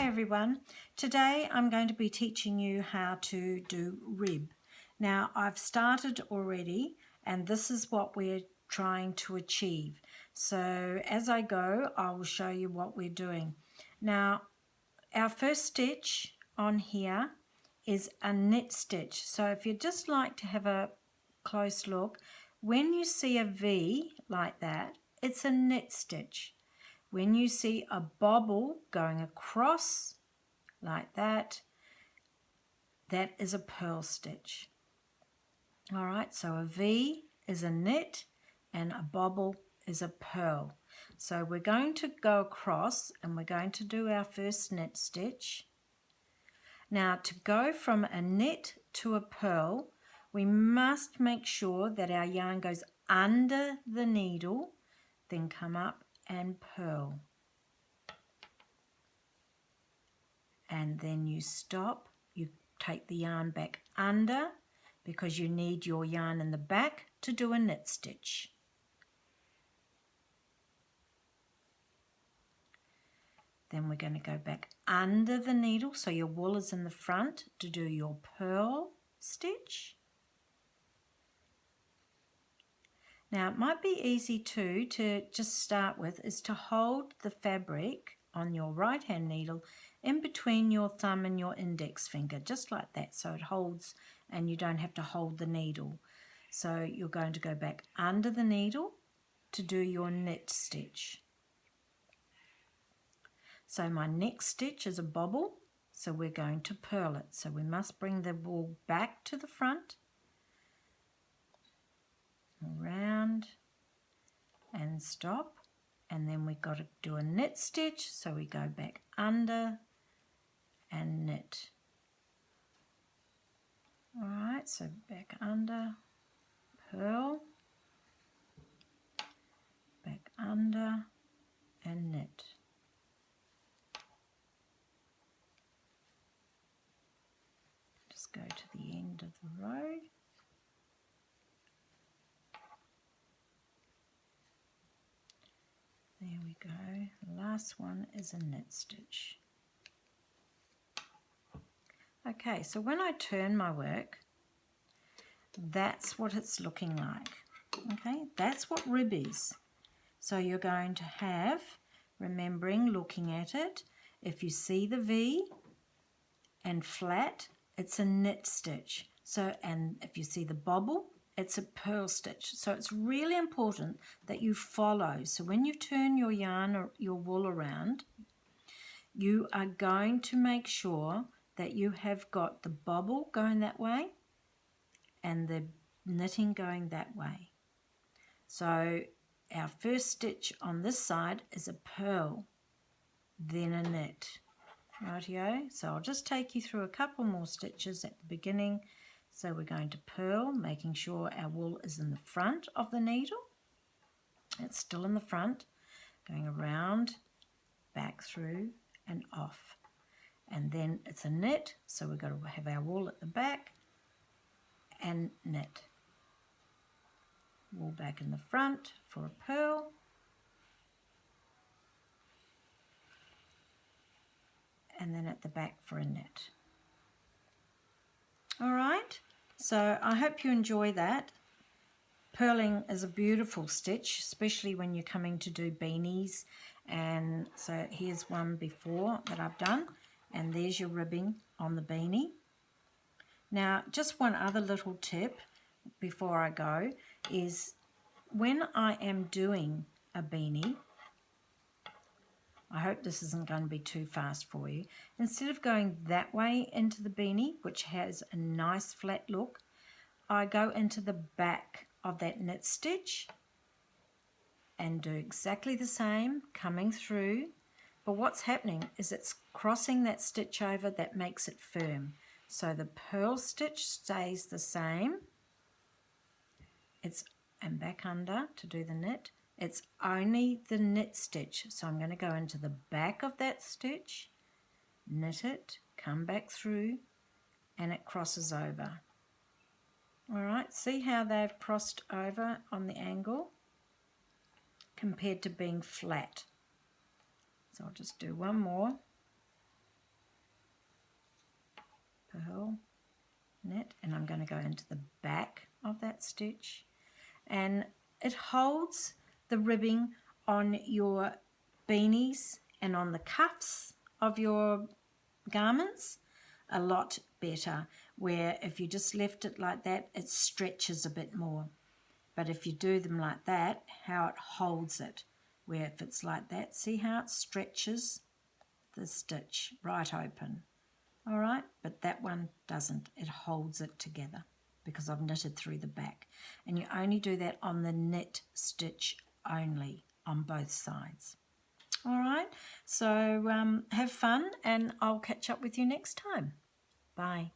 Hi everyone. Today I'm going to be teaching you how to do rib. Now I've started already and this is what we're trying to achieve. So as I go I will show you what we're doing. Now our first stitch on here is a knit stitch. So if you'd just like to have a close look, when you see a V like that, it's a knit stitch. When you see a bobble going across like that, that is a purl stitch. All right, so a V is a knit and a bobble is a purl. So we're going to go across and we're going to do our first knit stitch. Now to go from a knit to a purl, we must make sure that our yarn goes under the needle, then come up and purl. And then you stop, you take the yarn back under because you need your yarn in the back to do a knit stitch. Then we're going to go back under the needle so your wool is in the front to do your purl stitch. Now it might be easy too to just start with is to hold the fabric on your right hand needle in between your thumb and your index finger, just like that, so it holds and you don't have to hold the needle. So you're going to go back under the needle to do your knit stitch. So my next stitch is a bobble, so we're going to purl it. So we must bring the wool back to the front, around and stop, and then we've got to do a knit stitch, so we go back under and knit. Alright, so back under, purl, back under and knit. Just go to the end of the row. There we go. The last one is a knit stitch. Okay, so when I turn my work, that's what it's looking like. Okay, that's what rib is. So you're going to have, remembering looking at it, if you see the V and flat, it's a knit stitch. So, and if you see the bobble, it's a purl stitch. So it's really important that you follow. So when you turn your yarn or your wool around, you are going to make sure that you have got the bobble going that way and the knitting going that way. So our first stitch on this side is a purl, then a knit. Rightio, so I'll just take you through a couple more stitches at the beginning. So we're going to purl, making sure our wool is in the front of the needle. It's still in the front, going around, back through and off. And then it's a knit, so we've got to have our wool at the back and knit. Wool back in the front for a purl. And then at the back for a knit. Alright, so I hope you enjoy that. Purling is a beautiful stitch, especially when you're coming to do beanies. And so here's one before that I've done. And there's your ribbing on the beanie. Now, just one other little tip before I go is when I am doing a beanie, I hope this isn't going to be too fast for you. Instead of going that way into the beanie, which has a nice flat look, I go into the back of that knit stitch and do exactly the same, coming through. But what's happening is it's crossing that stitch over that makes it firm. So the purl stitch stays the same. And back under to do the knit. It's only the knit stitch. So I'm going to go into the back of that stitch, knit it, come back through, and it crosses over. Alright, see how they've crossed over on the angle compared to being flat. So I'll just do one more. purl knit, and I'm going to go into the back of that stitch, and it holds the ribbing on your beanies and on the cuffs of your garments a lot better, where if you just left it like that, it stretches a bit more. But if you do them like that, how it holds it, where if it's like that, see how it stretches the stitch right open. All right, but that one doesn't. It holds it together because I've knitted through the back. And you only do that on the knit stitch only on both sides. All right, so have fun, and I'll catch up with you next time. Bye.